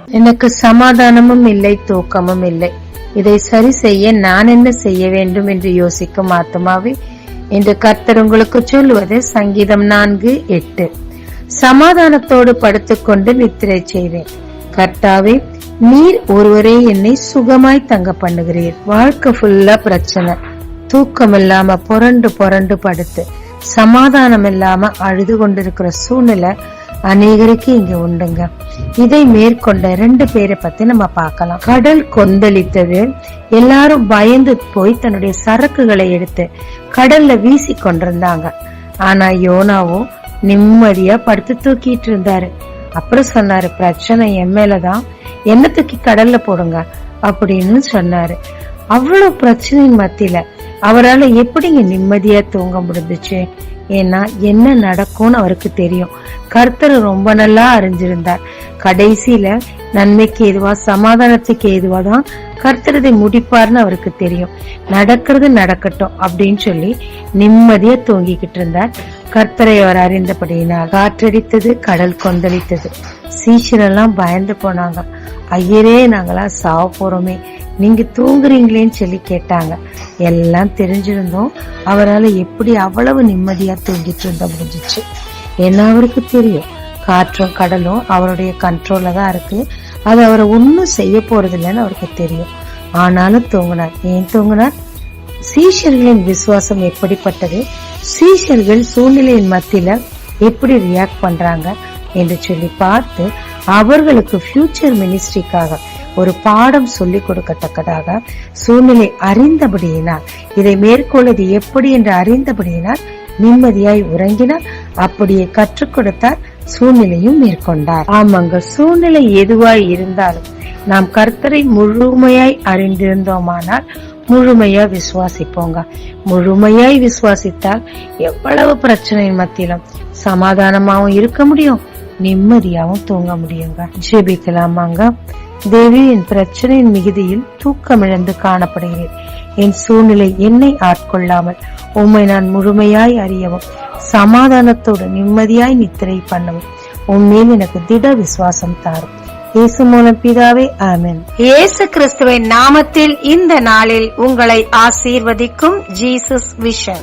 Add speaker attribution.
Speaker 1: எனக்கு சமாதானமும் இல்லை, தூக்கமும் இல்லை. இதை சரி செய்ய நான் என்ன செய்ய வேண்டும் என்று யோசிக்கும் ஆத்மாவே, என்று கர்த்தர் உங்களுக்கு சொல்லுவது சங்கீதம் 4:8. சமாதானத்தோடு படுத்துக்கொண்டு நித்திரை செய்வேன். கர்த்தாவே, நீர் ஒருவரே என்னை சுகமாய் தங்க பண்ணுகிறீர். வாழ்க்கை ஃபுல்லா பிரச்சனை, தூக்கம் இல்லாம புரண்டு புரண்டு படுத்து சமாதானம் இல்லாம அழுது கொண்டிருக்கிற சூழ்நிலை அநேகருக்கு இங்க உண்டுங்க. இதை மேற்கொண்ட 2 பேரை பத்தி நம்ம பார்க்கலாம். கடல் கொந்தளித்தது. எல்லாரும் பயந்து போய் தன்னுடைய சரக்குகளை எடுத்து கடல்ல வீசி கொண்டிருந்தாங்க. ஆனா யோனாவும் நிம்மதியா படுத்து தூக்கிட்டு இருந்தாரு. அப்புறம் சொன்னாரு, பிரச்சனை என் மேலதான், என்ன தூக்கி கடல்ல போடுங்க அப்படின்னு சொன்னாரு. அவ்வளவு பிரச்சனையின் மத்தியில அவரால் எப்படிங்க நிம்மதியா தூங்க முடிஞ்சிச்சு? ஏன்னா என்ன நடக்கும்னு அவருக்கு தெரியும். கர்த்தர் ரொம்ப நல்லா அறிஞ்சிருந்தார். கடைசியில நன்மைக்கு ஏதுவா சமாதானத்துக்கு ஏதுவாதான் கர்த்தர் இதை முடிப்பார்னு அவருக்கு தெரியும். நடக்கிறது நடக்கட்டும் அப்படின்னு சொல்லி நிம்மதியா தூங்கிக்கிட்டு இருந்தார். கர்த்தரை அவர் அறிந்தபடியினால் காற்றடித்தது, கடல் கொந்தளித்தது. சீஷரெல்லாம் பயந்து போனாங்க. ஐயரே, நாங்களாம் சாவ போறோமே, நீங்க தூங்குறீங்களேன்னு சொல்லி கேட்டாங்க. எல்லாம் தெரிஞ்சிருந்தோம் அவரால் எப்படி அவ்வளவு நிம்மதியா தூங்கிட்டு இருந்த முடிஞ்சிச்சு. ஏன்னா அவருக்கு தெரியும் காற்றும் கடலும் அவருடைய கண்ட்ரோல்ல தான் இருக்கு, அது அவரை ஒன்னும் செய்ய போறது இல்லைன்னு அவருக்கு தெரியும். ஆனாலும் தூங்கினார். ஏன் தூங்கினார்? சீஷர்களின் விசுவாசம் எப்படிப்பட்டது, சீஷர்கள் சூழ்நிலையின் மத்தியில எப்படி ரியாக்ட் பண்றாங்க என்று சொல்லி பார்த்து அவர்களுக்கு ஃபியூச்சர் மினிஸ்ட்ரிக்காக ஒரு பாடம் சொல்லிக் கொடுக்கத்தக்கதாக சூழ்நிலை அறிந்தபடியினால், இதை மேற்கொள்வது எப்படி என்று அறிந்தபடியினால் நிம்மதியாய் உறங்கினார். அப்படியே கற்றுக் கொடுத்தார், சூழ்நிலையும் மேற்கொண்டார். ஆமாங்க, சூழ்நிலை எதுவாய் இருந்தாலும் நாம் கர்த்தரை முழுமையாய் அறிந்திருந்தோமானால் முழுமையா விசுவாசிப்போங்க. முழுமையாய் விசுவாசித்தால் எவ்வளவு பிரச்சனையின் மத்தியிலும் சமாதானமாவும் இருக்க முடியும், நிம்மதியாவும் தூங்க முடியுங்க. ஜெபிக்கலாமாங்க. தேவி, என் பிரச்சனையின் மிகுதியில் தூக்கமிழந்து காணப்படுகிறேன். என் சூழ்நிலை என்னை ஆட்கொள்ளாமல் உம்மை நான் முழுமையாய் அறியவும் சமாதானத்தோடு நிம்மதியாய் நித்திரை பண்ணவும் உண்மையில் எனக்கு திட விசுவாசம் தாரும். இயேசு மூலம் பிதாவே, ஆமென்.
Speaker 2: இயேசு கிறிஸ்துவின் நாமத்தில் இந்த நாளில் உங்களை ஆசீர்வதிக்கும் ஜீசஸ் விஷன்.